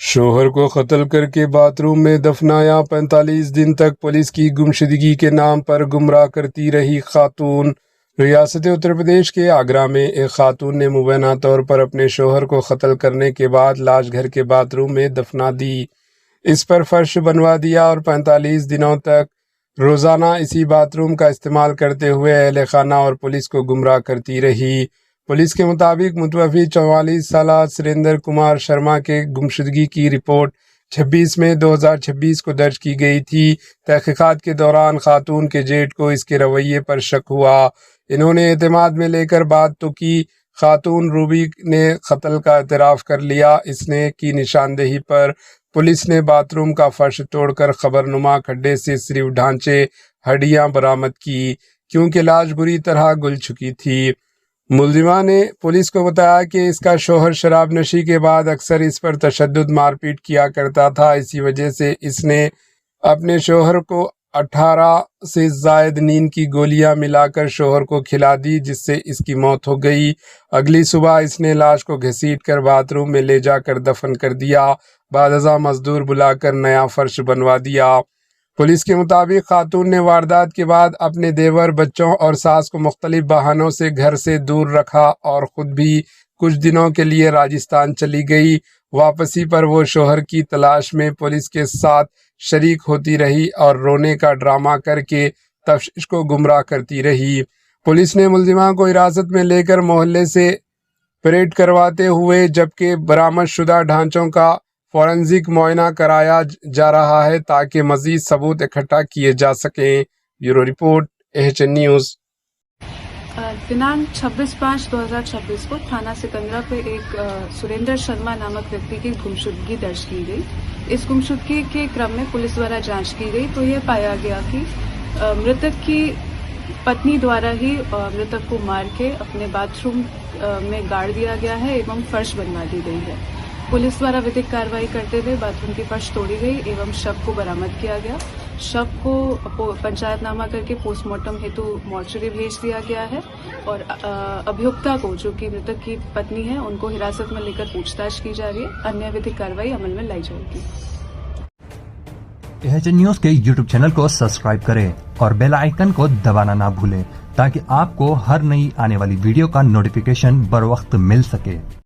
शोहर को कत्ल करके बाथरूम में दफनाया। 45 दिन तक पुलिस की गुमशुदगी के नाम पर गुमराह करती रही खातून। रियासत उत्तर प्रदेश के आगरा में एक खातून ने मुबैना तौर पर अपने शोहर को कत्ल करने के बाद लाश घर के बाथरूम में दफना दी। इस पर फर्श बनवा दिया और 45 दिनों तक रोजाना इसी बाथरूम का इस्तेमाल करते हुए अहले खाना और पुलिस को गुमराह करती रही। पुलिस के मुताबिक मुतवफ़ी 44 साल सुरेंद्र कुमार शर्मा के गुमशुदगी की रिपोर्ट 26 मई 2026 को दर्ज की गई थी। तहकीकात के दौरान खातून के जेठ को इसके रवैये पर शक हुआ। इन्होंने एतमाद में लेकर बात तो की। खातून रूबी ने कत्ल का एतराफ़ कर लिया। इसने की निशानदेही पर पुलिस ने बाथरूम का फर्श तोड़कर खबरनुमा खड्डे से सिर्फ ढांचे हड्डियां बरामद की, क्योंकि लाश बुरी तरह गुल चुकी थी। मुलजिमा ने पुलिस को बताया कि इसका शोहर शराब नशी के बाद अक्सर इस पर तशद्दुद मारपीट किया करता था। इसी वजह से इसने अपने शोहर को 18 से ज़ायद नींद की गोलियां मिलाकर शोहर को खिला दी, जिससे इसकी मौत हो गई। अगली सुबह इसने लाश को घसीटकर बाथरूम में ले जाकर दफन कर दिया। बादअज़ा मजदूर बुलाकर नया फर्श बनवा दिया। पुलिस के मुताबिक खातून ने वारदात के बाद अपने देवर, बच्चों और सास को मुख्तलिफ बहानों से घर से दूर रखा और ख़ुद भी कुछ दिनों के लिए राजस्थान चली गई। वापसी पर वो शोहर की तलाश में पुलिस के साथ शरीक होती रही और रोने का ड्रामा करके तफ्तीश को गुमराह करती रही। पुलिस ने मुलजिमा को हिरासत में लेकर मोहल्ले से परेड करवाते हुए जबकि बरामद शुदा ढांचों का फॉरेंसिक मुआयना कराया जा रहा है ताकि मजीद सबूत इकट्ठा किए जा सकें। Bureau report, AHN news. दिनांक 26/5/2026 को थाना सिकंदरा पे एक सुरेंद्र शर्मा नामक व्यक्ति की गुमशुदगी दर्ज की गई। इस गुमशुदगी के क्रम में पुलिस द्वारा जांच की गई तो यह पाया गया कि मृतक की पत्नी द्वारा ही मृतक को मार के अपने बाथरूम में गाड़ दिया गया है एवं फर्श बनवा दी गई है। पुलिस द्वारा विधिक कार्रवाई करते हुए बाथरूम की फर्श तोड़ी गई एवं शव को बरामद किया गया। शव को पंचायतनामा करके पोस्टमार्टम हेतु मॉर्चरी भेज दिया गया है और अभियुक्ता को, जो कि मृतक की पत्नी है, उनको हिरासत में लेकर पूछताछ की जा रही है। अन्य विधिक कार्रवाई अमल में लाई जाएगी। AHN न्यूज़ के YouTube चैनल को सब्सक्राइब करें और बेल आइकन को दबाना ना भूलें ताकि आपको हर नई आने वाली वीडियो का नोटिफिकेशन बर वक्त मिल सके।